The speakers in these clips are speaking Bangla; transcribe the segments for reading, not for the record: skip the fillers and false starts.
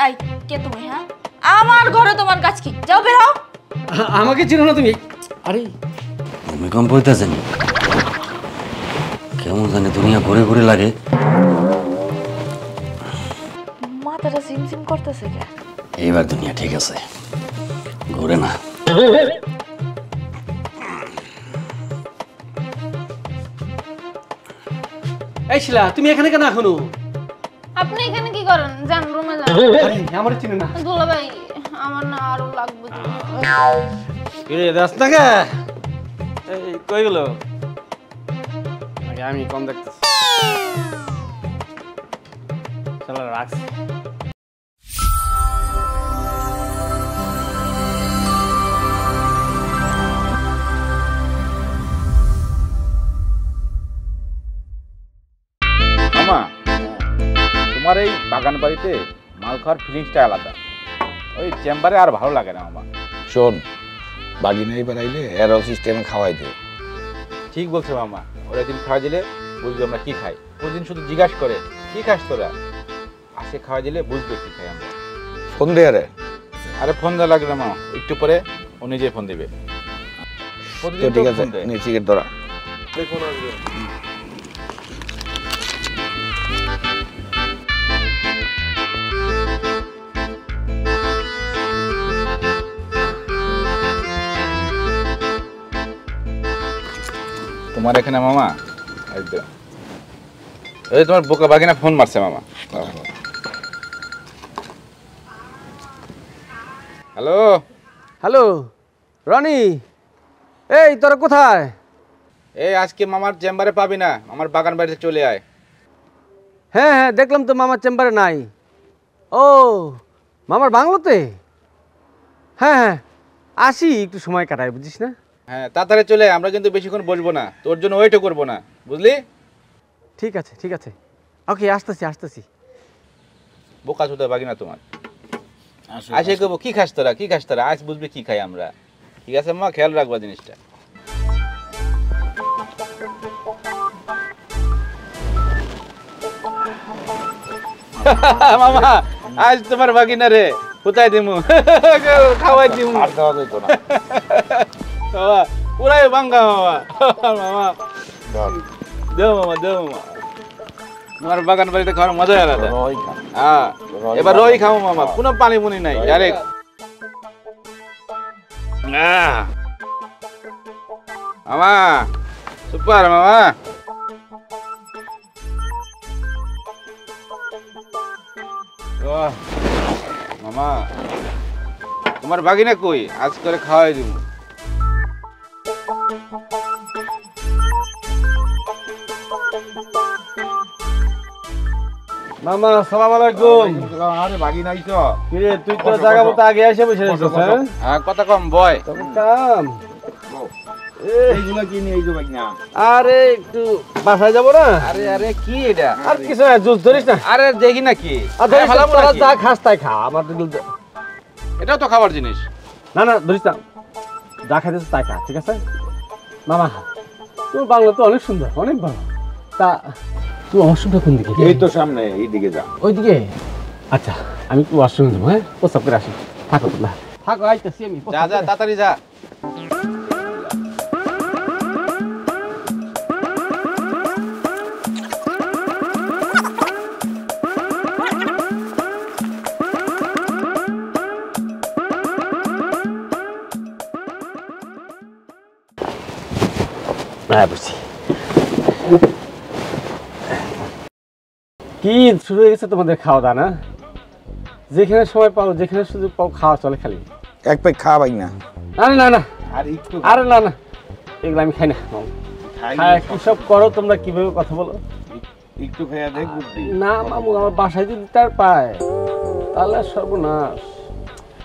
এই কে তুমি? হ্যাঁ, আমার ঘরে তোমার কাজ কি? যাও বের হও। আমাকে চিনো না তুমি? আরে ভূমিকম্প হইতেছে নি? কেমন জানি দুনিয়া ঘুরে ঘুরে লাগে। মাথাটা ঝিমঝিম করতেছে কে? এইবার দুনিয়া ঠিক আছে, ঘুরে না। এই শিলা, তুমি এখানে কেন এখনো? আপনি এখানে কি করেন? যান রুমে যান। আরে আমার চিনো না। দুলা ভাই আমার না আরো লাগবে। কিরে দাস না কে? এই কই গেল? আগে আমি কম দেখতেছি। চলো রাখছি। মামা, তোমার এই বাগান বাড়িতে মাল খাওয়ার ফিলিংসটা আলাদা। ওই চেম্বারে আর ভালো লাগে না মামা। শোন, বাগিনারি বানাইলে এরো সিস্টেমে খাওয়াই দে। ঠিক বলছো মামা, ওরা একদিন খাওয়া দিলে বুঝবে আমরা কি খাই। প্রতিদিন শুধু জিজ্ঞাসা করে কি খাস তোরা, আজকে খাওয়া দিলে বুঝবে কি খাই আমরা। ফোন দে আরে। আরে ফোন দেওয়া লাগবে না মামা, একটু পরে ও নিজে ফোন দিবে। প্রতিদিন ঠিক তো আছে, ফোন দেয়। নে সিগারেট ধরা। ফোন আসবে। তোমার এখানে মামা একদম এই তোমার বোকা বাগিনা ফোন মারছে মামা। হ্যালো হ্যালো রনি, এই তোরা কোথায়? এই আজকে মামার চেম্বারে পাবি না, আমার বাগান বাড়িতে চলে আয়। হ্যাঁ হ্যাঁ, দেখলাম তো মামার চেম্বারে নাই। ও মামার বাংলোতে? হ্যাঁ হ্যাঁ, আসি, একটু সময় কাটাই, বুঝিস না? হ্যাঁ তাড়াতাড়ি চলে আয়, আমরা কিন্তু বেশিক্ষণ বসবো না, তোর জন্য ওয়েটও করবো না, বুঝলি? ঠিক আছে ঠিক আছে, ওকে, আসতেছি আসতেছি। বোকা চোদা বাগিনা তোমার। আসে করবো কি খাস তোরা, কি খাস তোরা, আজ বুঝবি কি খাই আমরা। ঠিক আছে মা, খেয়াল রাখবা জিনিসটা। মামা আজ তোমার বাগিনা রে কোথায় দিমু, খাওয়াই দিমু। আর দেওয়া যেত না। বাবা পুরাই বাঙ্গা মামা। মামা দেও মামা, দেও মামা, তোমার বাগান বাড়িতে খাওয়ার মজাই আলাদা। রই খা। হ্যাঁ এবার রই খাবো মামা, কোনো পানি মুনি নাই, ডাইরেক্ট। মামা সুপার মামা। মামা তোমার বাগিনা কই, আজ করে খাওয়াই দিব। মামা আসসালামু আলাইকুম। আরে বাগিনা আইছো? কিরে তুই তো জায়গা মতো আগে এসে বসে আছিস? হ্যাঁ কথা কম বয়। তবে কাম এইগুলা কি নিয়ে আইছো বাগিনা? আরে একটু বাসায় যাবো না। আরে আরে কি এটা? আর কিছু না, জুস ধরিস না। আরে দেখি না কি, আর ধরিস না, তোরা যা খাস তাই খা, আমার এটাও তো খাবার জিনিস। না না ধরিস না, যা খাইতেছিস তাই খা, ঠিক আছে? মামা তোর বাংলা তো অনেক সুন্দর, অনেক ভালো। তা তুই ওয়াশরুমটা কোন দিকে? এই তো সামনে, এইদিকে যা। ওইদিকে? আচ্ছা আমি একটু ওয়াশরুমে যাবো, হ্যাঁ, প্রস্তাব করে আসি। থাকো তোমরা, থাকো, আইতেছি আমি। যা যা তাড়াতাড়ি যা। হ্যাঁ বুঝছি। কি শুরু হয়ে গেছে তোমাদের খাওয়া দাওয়া না? যেখানে সময় পাও, যেখানে সুযোগ পাও, খাওয়া চলে খালি। এক প্যাক খা বাগিনা। আরে না না, আর একটু আরে না না, এগুলো আমি খাই না। হ্যাঁ কি সব করো তোমরা, কিভাবে কথা বলো? একটু খাইয়া দেখ বুদ্ধি। না মামু, আমার বাসায় যদি তার পায় তাহলে সর্বনাশ।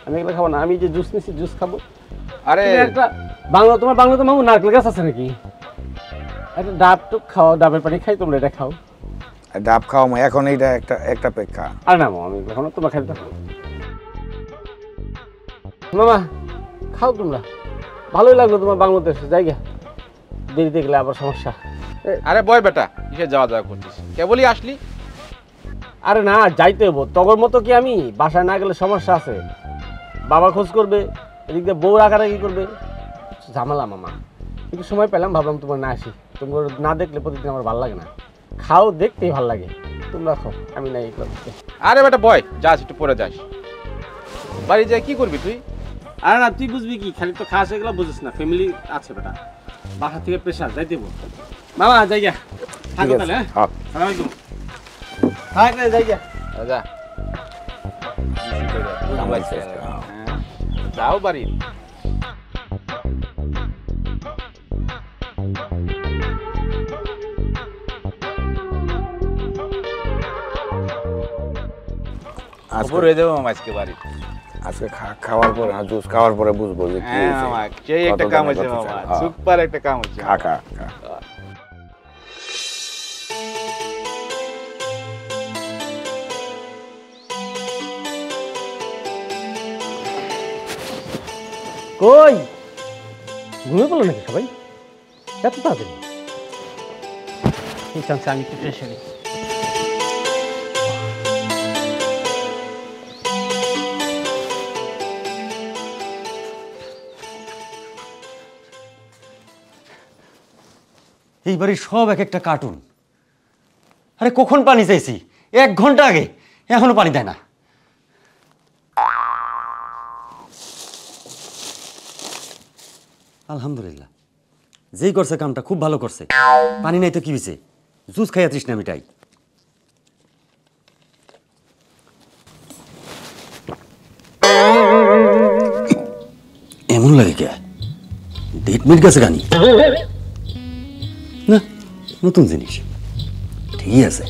আমি এগুলো খাবো না, আমি যে জুস নিচ্ছি জুস খাবো। আরে একটা বাংলা, তোমার বাংলাতে মামু নারকেল গাছ আছে নাকি? একটা ডাব টুক খাও, ডাবের পানি খাই, তোমরা এটা খাও। ডাব খাও, এখন এইটা একটা প্যাক খা। আর না মামা, আমি এখনো তোমার খাইতে থাকো। মামা খাও তোমরা, ভালোই লাগলো তোমার বাংলাদেশে জায়গা। দেরি দেখলে আবার সমস্যা। আরে বয় বেটা, কিসে যাওয়া যাওয়া করছিস? কেবলই আসলি? আরে না, যাইতে হবো। তগর মতো কি আমি বাসায় না গেলে সমস্যা আছে। বাবা খোঁজ করবে, এদিক দিয়ে বউ রাগারাগি করবে, ঝামেলা মামা। একটু সময় পেলাম, ভাবলাম তোমার না আসি। তোমার না দেখলে প্রতিদিন আমার ভালো লাগে না। খাও, দেখতেই ভালো লাগে। তোমরা খাও, আমি নাই এই করতে। আরে বেটা বয়, যাস একটু পরে যাস। বাড়ি যাই কি করবি তুই? আরে না, তুই বুঝবি কি, খালি তো খাস এগুলো বুঝিস না। ফ্যামিলি আছে বেটা, বাসা থেকে প্রেশার, যাইতে হবো। মামা যাই গা, থাকো তাহলে। হ্যাঁ, সালাম আলাইকুম। থাক রে, যাই গা। যা সামলাইছে। যাও বাড়ি। খবর হয়ে যাবো মামা আজকে বাড়ি। আজকে খাওয়ার পরে জুস খাওয়ার পরে বুঝবো যে কি হ্যাঁ হয়েছে। মামা, সেই একটা কাম হচ্ছে মামা, সুপার একটা কাম হচ্ছে। খা খা খা। কই ঘুমিয়ে পড়লো নাকি সবাই এত তাড়াতাড়ি? এই চান্সে আমি একটু ফ্রেশ হই। এই বাড়ির সব এক একটা কার্টুন। আরে কখন পানি চাইছি? 1 ঘন্টা আগে, এখনো পানি দেয় না। আলহামদুলিল্লাহ, যেই করছে কামটা খুব ভালো করছে। পানি নাই তো কি হয়েছে, জুস খাইয়া তৃষ্ণা মিটাই। এমন লাগে কে? ডেট মিট গেছে গানি না, নতুন জিনিস, ঠিকই আছে।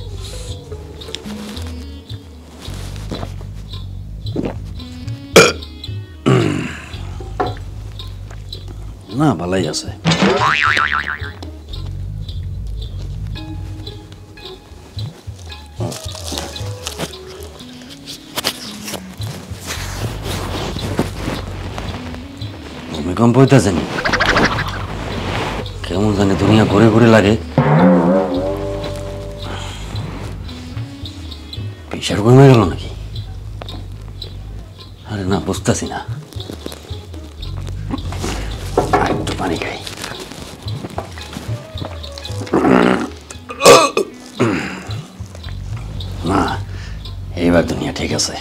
না ভালাই আছে। ভূমিকম্প হইতেছে নি? কেমন জানি দুনিয়া ঘুরে ঘুরে লাগে। প্রেশার কমে গেল নাকি? আরে না, বুঝতেছি না। একটু পানি খাই। না, এইবার দুনিয়া ঠিক আছে,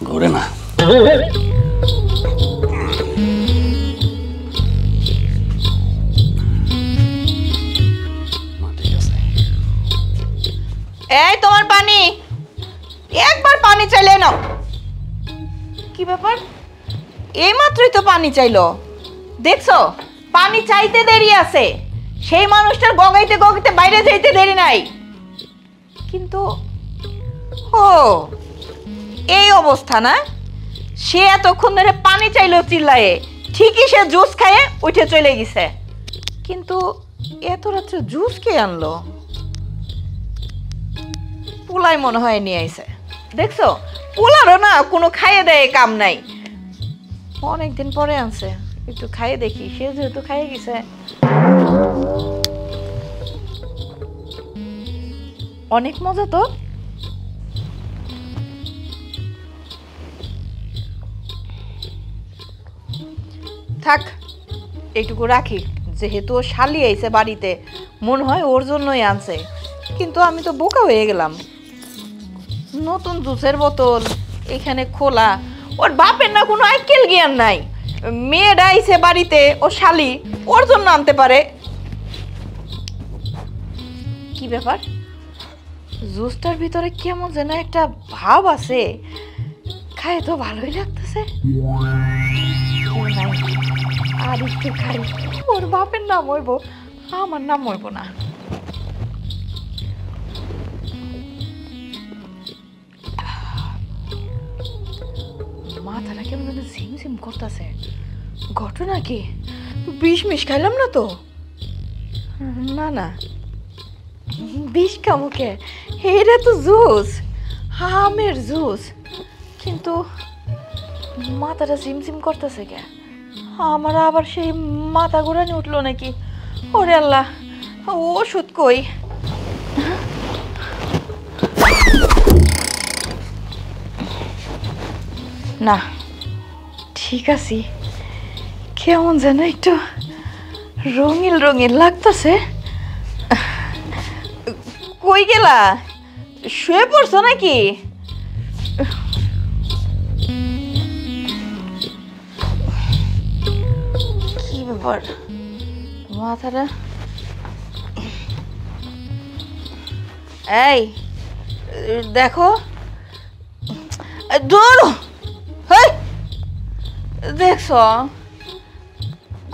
ঘুরে না। এই তোমার পানি, একবার পানি চাইলে নাও। কি ব্যাপার, এই মাত্রই তো পানি চাইলো। দেখছো পানি চাইতে দেরি আছে, সেই মানুষটার গগাইতে গগাইতে বাইরে যাইতে দেরি নাই। কিন্তু ও এই অবস্থা না, সে এতক্ষণ ধরে পানি চাইলো চিল্লায়ে, ঠিকই সে জুস খায়ে উঠে চলে গেছে। কিন্তু এত রাত্রে জুস কে আনলো? পোলাই মনে হয় নিয়ে আইছে। দেখছো পোলারও না কোনো খাইয়ে দেয় কাম নাই, অনেকদিন পরে আনছে, একটু খাইয়ে দেখি। সে যেহেতু খাইয়ে গেছে, অনেক মজা তো। থাক এইটুকু রাখি, যেহেতু ও শালি আইছে বাড়িতে, মনে হয় ওর জন্যই আনছে। কিন্তু আমি তো বোকা হয়ে গেলাম, নতুন জুসের বোতল এখানে খোলা। ওর বাপের না কোনো আইকেল জ্ঞান নাই, মেয়েটা আইছে বাড়িতে, ও শালি, ওর জন্য আনতে পারে। কি ব্যাপার, জুসটার ভিতরে কেমন যেন একটা ভাব আছে, খায় তো ভালোই লাগতেছে। আর একটু খাই, ওর বাপের নাম হইব, আমার নাম হইব না। মাথাটা কেমন যেন ঝিমঝিম করতেছে। ঘটনা কি, বিষ মিশ খাইলাম না তো? না না, বিষ কামুকে, এটা তো জুস, আমের জুস। কিন্তু মাথাটা ঝিমঝিম করতেছে কে? আমার আবার সেই মাথা ঘুরানি উঠলো নাকি? ওরে আল্লাহ, ওষুধ কই? না ঠিক আছে, কেমন যেন একটু রঙিল রঙিল লাগতেছে। কই গেলা? শুয়ে পড়ছো নাকি? কি ব্যাপার মাথাটা? এই দেখো, দূর দেখছো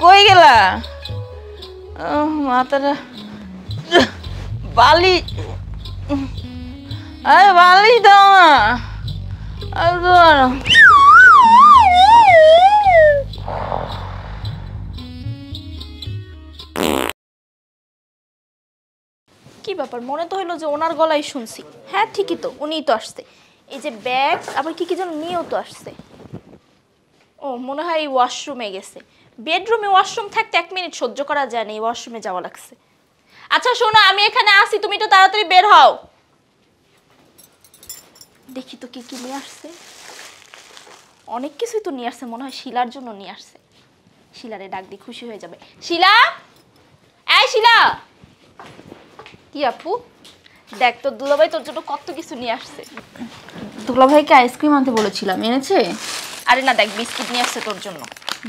কই গেলা? মাথাটা বালি, আরে বালি দাও না। কি ব্যাপার, মনে তো হলো যে ওনার গলায় শুনছি। হ্যাঁ ঠিকই তো, উনিই তো আসছে। এই যে ব্যাগ আবার কি কি যেন নিয়েও তো আসছে। ও মনে হয় এই ওয়াশরুমে গেছে। বেডরুমে ওয়াশরুম থাকতে 1 মিনিট সহ্য করা যায় না, এই ওয়াশরুমে যাওয়া লাগছে। আচ্ছা শোনো, আমি এখানে আসি, তুমি তো তাড়াতাড়ি বের হও। দেখি তো কি কি নিয়ে আসছে। অনেক কিছুই তো নিয়ে আসছে, মনে হয় শিলার জন্য নিয়ে আসছে। শিলারে ডাক দিয়ে খুশি হয়ে যাবে। শিলা, এই শিলা। কি আপু? দেখ তোর দুলাভাই তোর জন্য কত কিছু নিয়ে আসছে। দুলাভাইকে আইসক্রিম আনতে বলেছিলাম, এনেছে? আরে না, দেখ বিস্কিট নিয়ে আসছে তোর জন্য।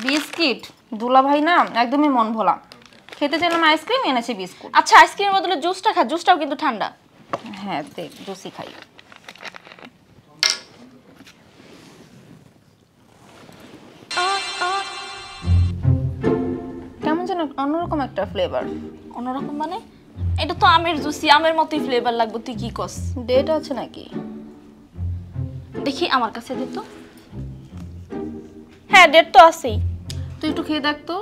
বিস্কিট? দুলাভাই না একদমই মন ভোলা, খেতে চাইলাম আইসক্রিম, এনেছে বিস্কুট। আচ্ছা আইসক্রিমের বদলে জুসটা খা, জুসটাও কিন্তু ঠান্ডা। হ্যাঁ দেখ জুসই খাই। কেমন যেন অন্যরকম একটা ফ্লেভার। অন্যরকম মানে? এটা তো আমের জুসি, আমের মতোই ফ্লেভার লাগবে। তুই কি কস, ডেট আছে নাকি? দেখি আমার কাছে দে তো। হ্যাঁ ডেট তো আছেই, তুই একটু খেয়ে দেখ তো।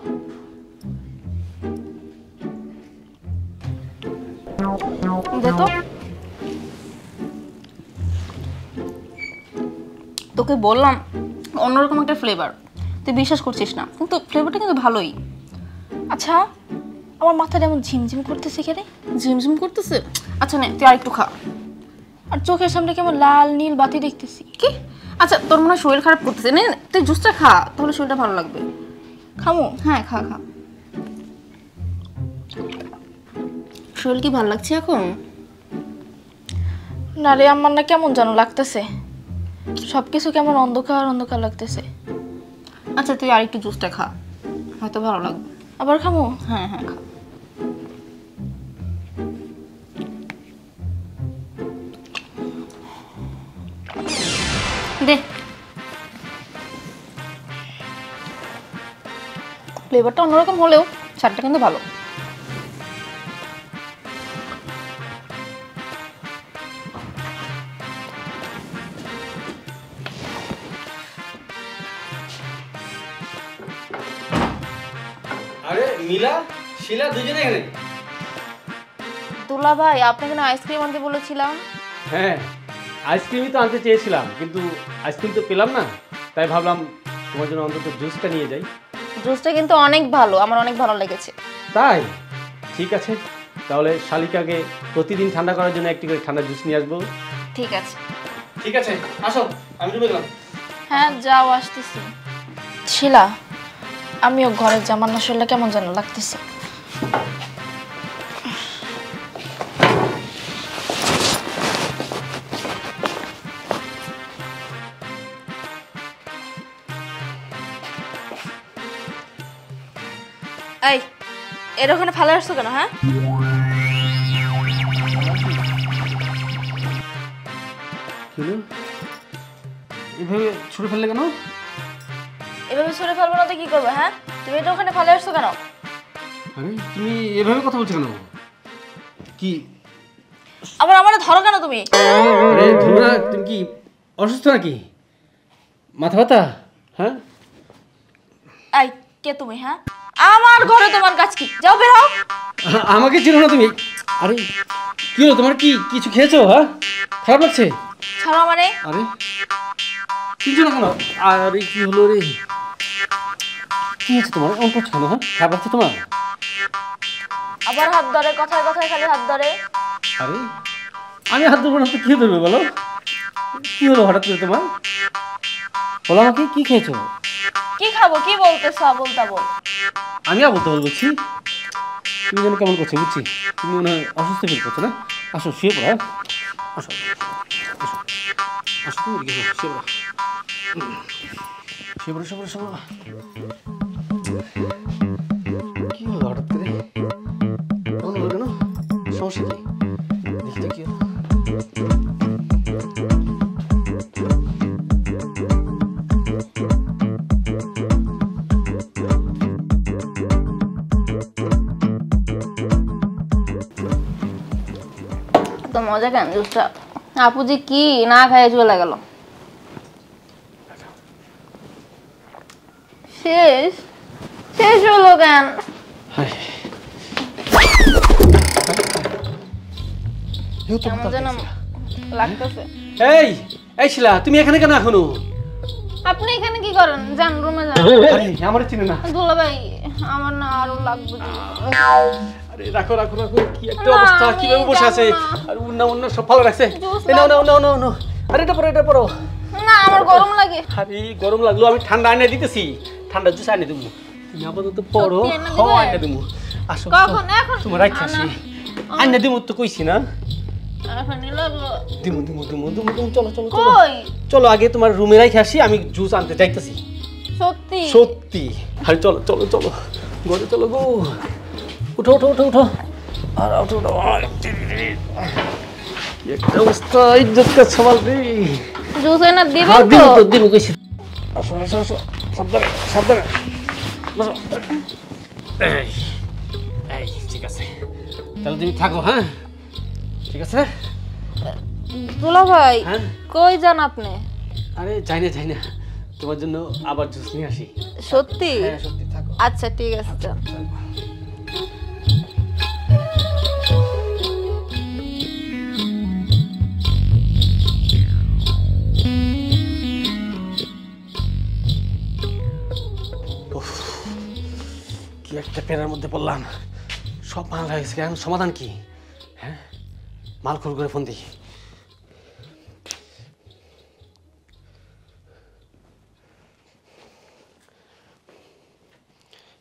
দে তো। তোকে বললাম অন্যরকম একটা ফ্লেভার, তুই বিশ্বাস করছিস না, কিন্তু ফ্লেভারটা কিন্তু ভালোই। আচ্ছা আমার মাথাটা এমন ঝিমঝিম করতেছে, কেন ঝিমঝিম করতেছে? আচ্ছা নে তুই আরেকটু খা। আর চোখের সামনে কেমন লাল নীল বাতি দেখতেছি। কি? আচ্ছা তোর মনে হয় শরীর খারাপ করতেছে, নে তুই জুসটা খা, তাহলে শরীরটা ভালো লাগবে। খামো? হ্যাঁ খা খা। শরীর কি ভালো লাগছে এখন? না রে, আমার না কেমন যেন লাগতেছে, সবকিছু কেমন অন্ধকার অন্ধকার লাগতেছে। আচ্ছা তুই আরেকটু জুসটা খা, হয়তো ভালো লাগবে। আবার খামো? হ্যাঁ হ্যাঁ খা। দে। ফ্লেভারটা অন্যরকম হলেও স্বাদটা কিন্তু ভালো। আরে মিলা, শিলা দুজনে এখানে? দুলা ভাই আপনাকে না আইসক্রিম আনতে বলেছিলাম। হ্যাঁ আইসক্রিমই তো আনতে চেয়েছিলাম, কিন্তু আইসক্রিম তো পেলাম না, তাই ভাবলাম তোমার জন্য অন্তত জুসটা নিয়ে যাই। জুসটা কিন্তু অনেক ভালো, আমার অনেক ভালো লেগেছে। তাই ঠিক আছে, তাহলে শালিকাকে প্রতিদিন ঠান্ডা করার জন্য একটি করে ঠান্ডা জুস নিয়ে আসবো। ঠিক আছে। ঠিক আছে আসো, আমি রুমে গেলাম। হ্যাঁ যাও, আসতেছি। শিলা আমিও ঘরে জামার না, শরীরটা কেমন যেন লাগতেছে। এই এর ওখানে ফালে আসছো কেন? হ্যাঁ এভাবে ছুড়ে ফেললে কেন? এভাবে সরে ফেলবো না তো কি করবো? হ্যাঁ তুমি এটা ওখানে ফালে আসছো কেন? আরে তুমি এভাবে কথা বলছো কেন? কি আবার আমার ধরো কেন তুমি? আরে ধুরা, তুমি কি অসুস্থ নাকি? মাথা ব্যথা? হ্যাঁ এই কে তুমি? হ্যাঁ আমার ঘরে তোমার কাজ কি? যাও বের হও। আমাকে চিনো না তুমি? আরে কি হলো তোমার? কি কিছু খেয়েছো? হ্যাঁ খারাপ লাগছে? ছাড়ো আমারে। আরে চিনছো না কেন? আরে কি হলো রে? কি হয়েছে তোমার? এমন করছো কেন? হ্যাঁ খারাপ লাগছে তোমার? আবার হাত ধরে, কথায় কথায় খালি হাত ধরে। আরে আমি হাত ধরবো না তো কি ধরবে বলো? কি হলো হঠাৎ করে তোমার? বলো আমাকে কি খেয়েছো? কি খাবো? কি বলতেছ বলতা বল? আমি আবল তাবল বলছি। তুমি যেন কেমন করছো বুঝছি, তুমি মনে হয় অসুস্থ ফিল করছো না? আসো শুয়ে পড়ো। হ্যাঁ আসো আসো আসো, তুমি এদিকে এসো, শুয়ে পড়ো শুয়ে পড়ো শুয়ে পড়ো শুয়ে পড়ো। কি হলো হঠাৎ করে এমন হলো কেন? সমস্যা কি? দেখি তো কি হলো। তো মজা কেন জুসটা? আপু যে কি না খাইয়ে চলে গেল। শেষ শেষ হলো কেন? কেমন যেন লাগতেছে। এই এই শিলা, তুমি এখানে কেন এখনো? আপনি এখানে কি করেন? যান রুমে যান। আমার চিনে না। দুলা ভাই আমার না আরো লাগবে। আরে রাখো রাখো রাখো, কি একটা না, অবস্থা, আমি কিভাবে বসে আছে? যাবো না। আর অন্য সব ভালো রাখছে। জুস এই নাও নাও নাও নাও নাও। আরে এটা পড়ো এটা পড়ো। না আমার গরম লাগে। আরে গরম লাগলো, আমি ঠান্ডা এনে দিতেছি, ঠান্ডা জুস এনে দেবো। তুমি আপাতত পড়ো। সত্যি এনে হ্যাঁ দিবে? এনে দেবো। আসো কখন? এখন? তোমার রাখছি আসি। এনে দেবো তো কইছি না? এখনই লাগলো। দিমু দিমু দিমু দিমু দিমু, চলো চলো চলো কই? চলো, আগে তোমার রুমে রাখি আসি, আমি জুস আনতে যাইতেছি। সত্যি? সত্যি। আরে চলো চলো চলো ঘরে চলো গো। উঠো উঠো উঠো উঠো। আর উঠো উঠো। কি একটা অবস্থা, ইজ্জত কা সওয়াল রে। জুস এনে দিবেন হ্যাঁ তো? দিমু তো দিমু কইছি। আসো আসো আসো, সাবধানে সাবধানে বসো। এই এই ঠিক আছে, তাহলে তুমি থাকো। হ্যাঁ ঠিক আছে। দুলা ভাই হ্যাঁ কই যান আপনি? আরে যাই না, তোমার জন্য আবার জুস নিয়ে আসি। সত্যি? হ্যাঁ সত্যি, থাকো। আচ্ছা ঠিক আছে যান। কি একটা পেরার মধ্যে পড়লাম, সব মাল হয়ে গেছে। এখন সমাধান কি? হ্যাঁ মাল খুল করে ফোন দিই।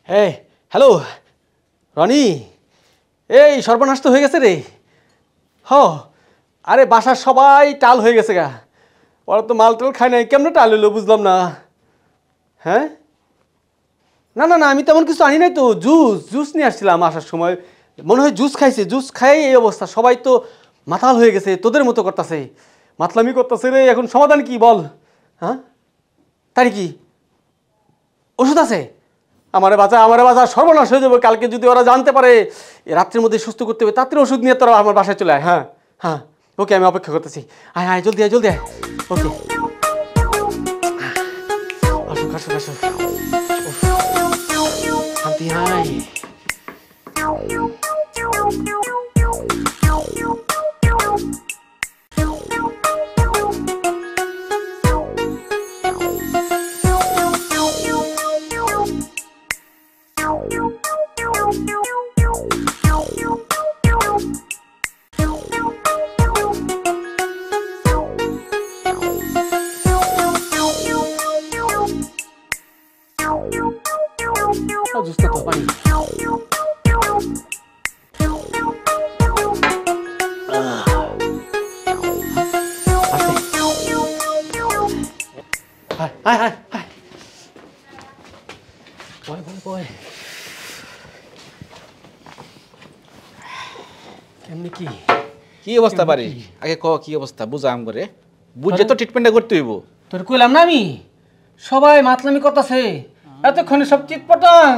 এই হ্যালো রনি, এই সর্বনাশ তো হয়ে গেছে রে। হ আরে বাসার সবাই টাল হয়ে গেছে গা। ওরা তো মাল টাল খায় নাই, কেমনে টাল হইলো বুঝলাম না। হ্যাঁ না না না, আমি তেমন কিছু আনি নাই তো। জুস নিয়ে আসছিলাম আসার সময়, মনে হয় জুস খাইছে। জুস খাই এই অবস্থা, সবাই তো মাতাল হয়ে গেছে, তোদের মতো করতেছে, মাতলামি করতেছে রে। এখন সমাধান কি বল? হ্যাঁ তাই কি ওষুধ আছে? আমারে বাঁচা, সর্বনাশ হয়ে যাবে কালকে যদি ওরা জানতে পারে। রাত্রের মধ্যে সুস্থ করতে হবে, তাড়াতাড়ি ওষুধ নিয়ে তোরা আমার বাসায় চলে আয়। হ্যাঁ হ্যাঁ ওকে, আমি অপেক্ষা করতেছি। আয় আয় জলদি আয় জলদি আয়। ওকে আসুক আসুক আসুক। শান্তি হাই। জুসটা তো পানি। কেমনি কি কি অবস্থা বাড়ি? আগে ক কি অবস্থা বুঝাম করে, বুঝে তো ট্রিটমেন্টটা করতে হইব। তোর কইলাম না আমি, সবাই মাতলামি করতেছে এতক্ষণে সব চিৎপটাং।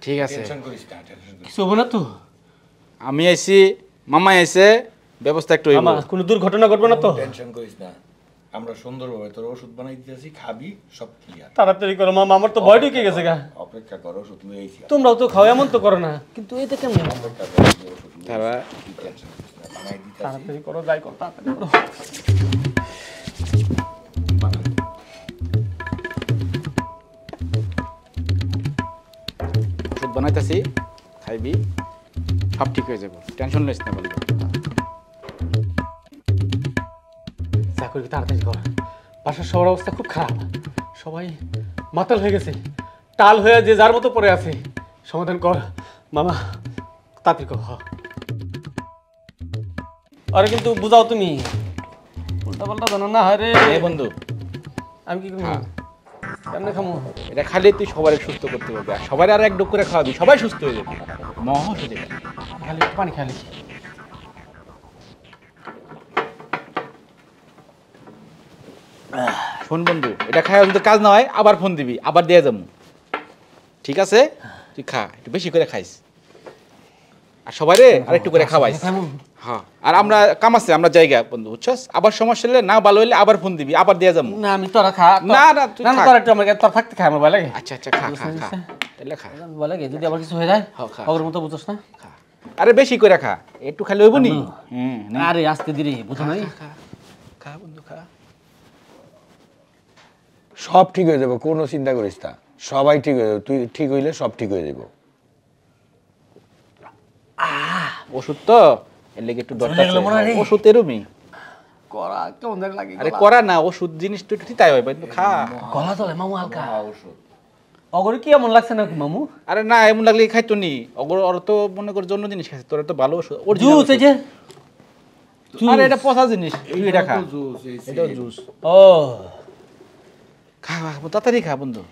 ঠিক আছে, কিছু হবো না তো? আমি আইছি, মামা আইছে, ব্যবস্থা একটু হইব। আমার কোনো দুর্ঘটনা ঘটবে না তো? টেনশন করিস না, আমরা সুন্দরভাবে তোর ওষুধ বানাই দিতেছি, খাবি, সব ক্লিয়ার। তাড়াতাড়ি করো মামা, আমার তো ভয় ঢুকে গেছে গা। অপেক্ষা কর, ওষুধ লইছি। তোমরাও তো খাও, এমন তো করো না, কিন্তু এটা কেমন? তারা টেনশন করিস না, বানাই দিতেছি। তাড়াতাড়ি করো, যাই করো তাড়াতাড়ি করো। ওষুধ বানাইতেছি, খাইবি, সব ঠিক হয়ে যাবো, টেনশন লইস না বলবো। যা করবি তাড়াতাড়ি কর, বাসার সবার অবস্থা খুব খারাপ, সবাই মাতাল হয়ে গেছে, টাল হয়ে যে যার মতো পড়ে আছে। সমাধান কর মামা, তাড়াতাড়ি কর। আরে কিন্তু বুঝাও তুমি, উল্টা পাল্টা জানো না হয় রে। এই বন্ধু, আমি কি করবো, কেমনে খামো? এটা খালি তুই সবাই সুস্থ করতে পারবি, আর সবাই আর এক ডোক করে খাওয়াবি, সবাই সুস্থ হয়ে যাবে। মহাওষুধ এটা। খালি একটু পানি খালি। ফোন বন্ধু, এটা খায় যদি কাজ না হয় আবার ফোন দিবি, আবার দিয়ে যাবো, ঠিক আছে? তুই খা, একটু বেশি করে খাইস, আর সবাই রে আর একটু করে খাওয়াইস। হ্যাঁ, আর আমরা কাম আছে, আমরা জায়গা বন্ধু, বুঝছস? আবার সমস্যা হলে না ভালো হলে আবার ফোন দিবি, আবার দিয়ে যাবো। না আমি তোরা খা। না না তুই না খা। তোরা একটু আমার তোর থাকতে খাই, আমার ভালো লাগে। আচ্ছা আচ্ছা, খা খা খা, তাহলে খা ভালো লাগে, যদি আবার কিছু হয়ে যায় হ্যাঁ, খা। ওর মতো বুঝছস না। খা, আরে বেশি করে খা, একটু খালি হইব নি। নে। আরে আস্তে ধীরে, বুঝো নাই? খা খা বন্ধু, খা। সব ঠিক হয়ে যাবে, কোনো চিন্তা করিস না, সবাই ঠিক হয়ে যাবে, তুই ঠিক হইলে সব ঠিক হয়ে যাবে। ওষুধ তো এর লেগে একটু দরকার, ওষুধ এরমই করা কেমন দেখ লাগে। আরে করা না, ওষুধ জিনিস তো একটু ঠিকই হয়, কিন্তু খা। গলা তোলে মামু হালকা। অগরে কি এমন লাগছে নাকি মামু? আরে না, এমন লাগলে খাইতো নি, ওর ওর তো মনে কর জন্য জিনিস খাইছে, তোর তো ভালো ওষুধ। ওর জুস এই যে, আরে এটা পচা জিনিস, তুই এটা খা। এটা জুস। ও খা খা, তাড়াতাড়ি খা বন্ধু।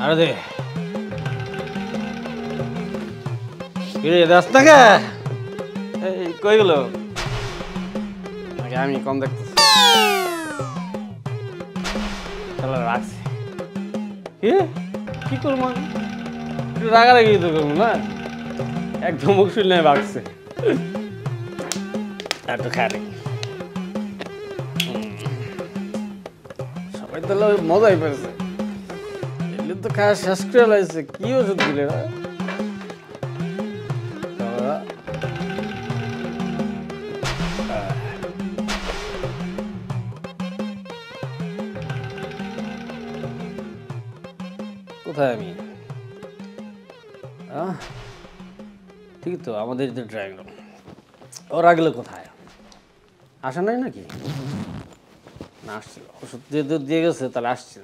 আরে দে কিরে রাস্তা কে এই কই গেল নাকি আমি কম দেখতেছি তাহলে রাখছি কি করবো আমি একটু রাগারাগি তো করবো না একদম মুখ শুনলে বাগছে একটু খাই সবাই তাহলে মজাই পেয়েছে এগুলো তো খাওয়া শেষ করে লাগছে কি ওষুধ দিলে না কোথায় আমি ঠিক তো আমাদের তো ড্রয়িং রুম ওরা গেলে কোথায় আসে নাই নাকি না আসছিল ওষুধ দিয়ে গেছে তাহলে আসছিল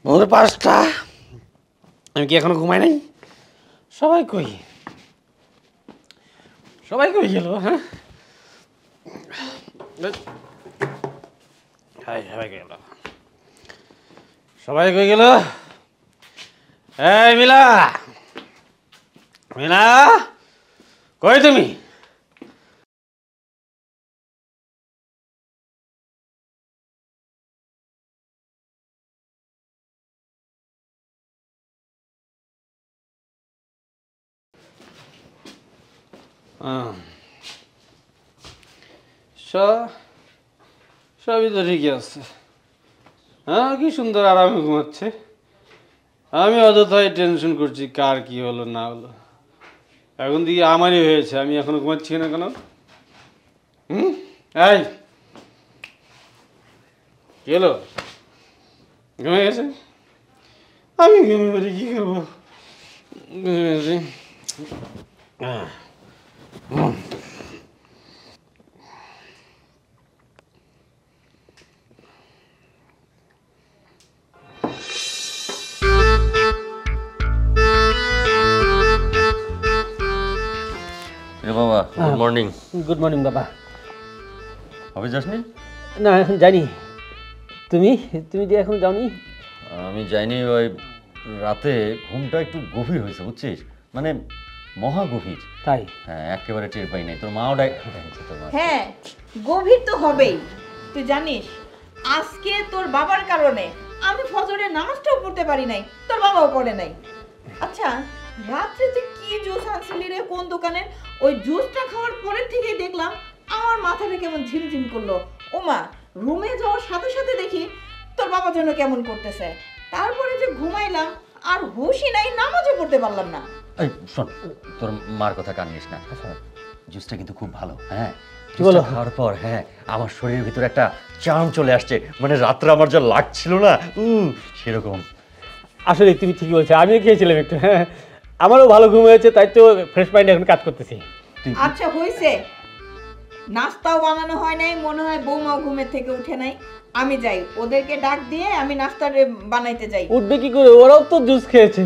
মনে 5টা আমি কি এখনো ঘুমাই নাই সবাই কই গেল হ্যাঁ সবাই কই গেল এই মিলা মিলা কই তুমি সবই তো ঠিকই আছে হ্যাঁ কি সুন্দর আরামে ঘুমাচ্ছে আমি অযথাই টেনশন করছি কার কি হলো না হলো এখন দিকে আমারই হয়েছে আমি এখনো ঘুমাচ্ছি না কেন এই কি হলো ঘুমিয়ে গেছে আমি ঘুমিয়ে পড়ি, কি করবো? বাবা গুড মর্নিং। গুড মর্নিং বাবা। অফিস যাসনি? না এখন যাইনি। তুমি তুমি যে এখন যাওনি? আমি যাইনি, ওই রাতে ঘুমটা একটু গভীর হয়েছে বুঝছিস, মানে মহা গভীর। তাই? হ্যাঁ একেবারে টের পাই নাই। তোর মাও তোর মা। হ্যাঁ গভীর তো হবেই। তুই জানিস আজকে তোর বাবার কারণে আমি ফজরের নামাজটাও পড়তে পারি নাই, তোর বাবাও পড়ে নাই। আচ্ছা রাত্রে তুই কি জুস আনছিলি রে কোন দোকানের? ওই জুসটা খাওয়ার পরের থেকেই দেখলাম আমার মাথাটা কেমন ঝিমঝিম করলো। ওমা রুমে যাওয়ার সাথে সাথে দেখি তোর বাবা যেন কেমন করতেছে। তারপরে যে ঘুমাইলাম আর হুশই নাই, নামাজও পড়তে পারলাম না। এই শোন, তোর মার কথা কান নিস না। জুসটা কিন্তু খুব ভালো। হ্যাঁ কি বলো? খাওয়ার পর হ্যাঁ আমার শরীরের ভিতরে একটা চার্ম চলে আসছে, মানে রাত্রে আমার যা লাগছিল না সেরকম। আসলে তুমি ঠিকই বলছো, আমিও খেয়েছিলাম একটু। হ্যাঁ আমারও ভালো ঘুম হয়েছে, তাই তো ফ্রেশ মাইন্ডে এখন কাজ করতেছি। আচ্ছা হইছে, নাস্তাও বানানো হয় নাই, মনে হয় বৌমাও ঘুমের থেকে উঠে নাই। আমি যাই, ওদেরকে ডাক দিয়ে আমি নাস্তা বানাইতে যাই। উঠবে কি করে, ওরাও তো জুস খেয়েছে।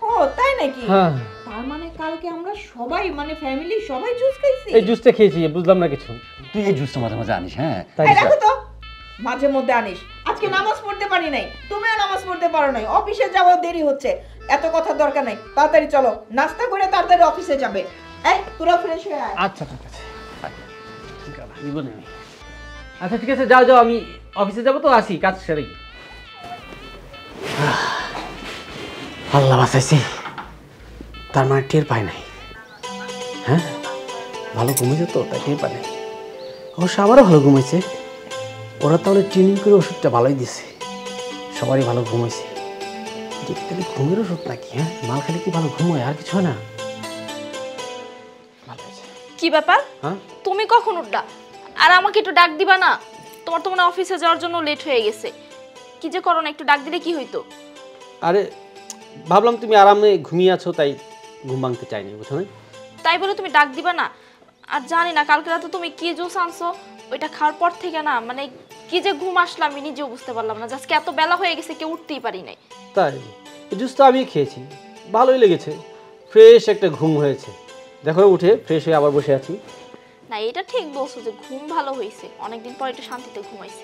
ও তাই নাকি? হ্যাঁ তার মানে কালকে আমরা সবাই মানে ফ্যামিলি সবাই জুস খাইছি। এই জুসটা খেয়েছি, বুঝলাম না কিছু। তুই এই জুসটা মাঝে মাঝে আনিস? হ্যাঁ তাই এই রাখো তো, মাঝে মধ্যে আনিস। আজকে নামাজ পড়তে পারি নাই, তুমিও নামাজ পড়তে পারো নাই, অফিসে যাওয়ার দেরি হচ্ছে। এত কথার দরকার নাই, তাড়াতাড়ি চলো, নাস্তা করে তাড়াতাড়ি অফিসে যাবে। এই তোরা ফ্রেশ হয়ে আয়। আচ্ছা ঠিক আছে, নিব না আমি। আচ্ছা ঠিক আছে, যাও যাও, আমি অফিসে যাবো তো, আসি কাজ সেরেই। আল্লাহ বাঁচাইছি, তার মানে টের পায় নাই। হ্যাঁ ভালো ঘুমিয়েছে তো, তাই টের পায় নাই। অবশ্য আমারও ভালো ঘুমাইছে, ওরা তাহলে ট্রেনিং করে ওষুধটা ভালোই দিছে, সবারই ভালো ঘুমাইছে। দেখি তাহলে ঘুমের ওষুধ নাকি? হ্যাঁ মাল খেলে কি ভালো ঘুম হয়, আর কিছু হয় না? ভালো হয়েছে। কি ব্যাপার? হ্যাঁ তুমি কখন উঠলা? আর আমাকে একটু ডাক দিবা না? তোমার তো মনে হয় অফিসে যাওয়ার জন্য লেট হয়ে গেছে। কি যে করো না, একটু ডাক দিলে কি হইতো? আরে ভাবলাম তুমি আরামে ঘুমিয়ে আছো, তাই ঘুম ভাঙতে চাইনি, বুঝছো না? তাই বলে তুমি ডাক দিবা না? আর জানি না কালকে রাতে তুমি কি জুস আনছো, ওইটা খাওয়ার পর থেকে না মানে কি যে ঘুম আসলো আমি নিজেও বুঝতে পারলাম না। আজকে এত বেলা হয়ে গেছে, কেউ উঠতেই পারি নাই। তাই জুস তো আমি খেয়েছি, ভালোই লেগেছে, ফ্রেশ একটা ঘুম হয়েছে। দেখো উঠে ফ্রেশ হয়ে আবার বসে আছি। না এটা ঠিক বলছো যে ঘুম ভালো হয়েছে, অনেকদিন পর একটু শান্তিতে ঘুমাইছি।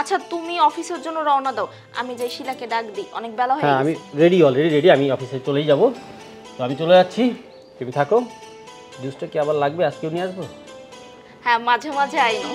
আচ্ছা তুমি অফিসের জন্য রওনা দাও, আমি যাই শিলাকে ডাক দিই, অনেক বেলা হয়ে হ্যাঁ গেছে। আমি রেডি, অলরেডি রেডি, আমি অফিসে চলেই যাব। তো আমি চলে যাচ্ছি, তুমি থাকো। জুসটা কি আবার লাগবে? আজকেও নিয়ে আসবো। হ্যাঁ মাঝে মাঝে আইনো।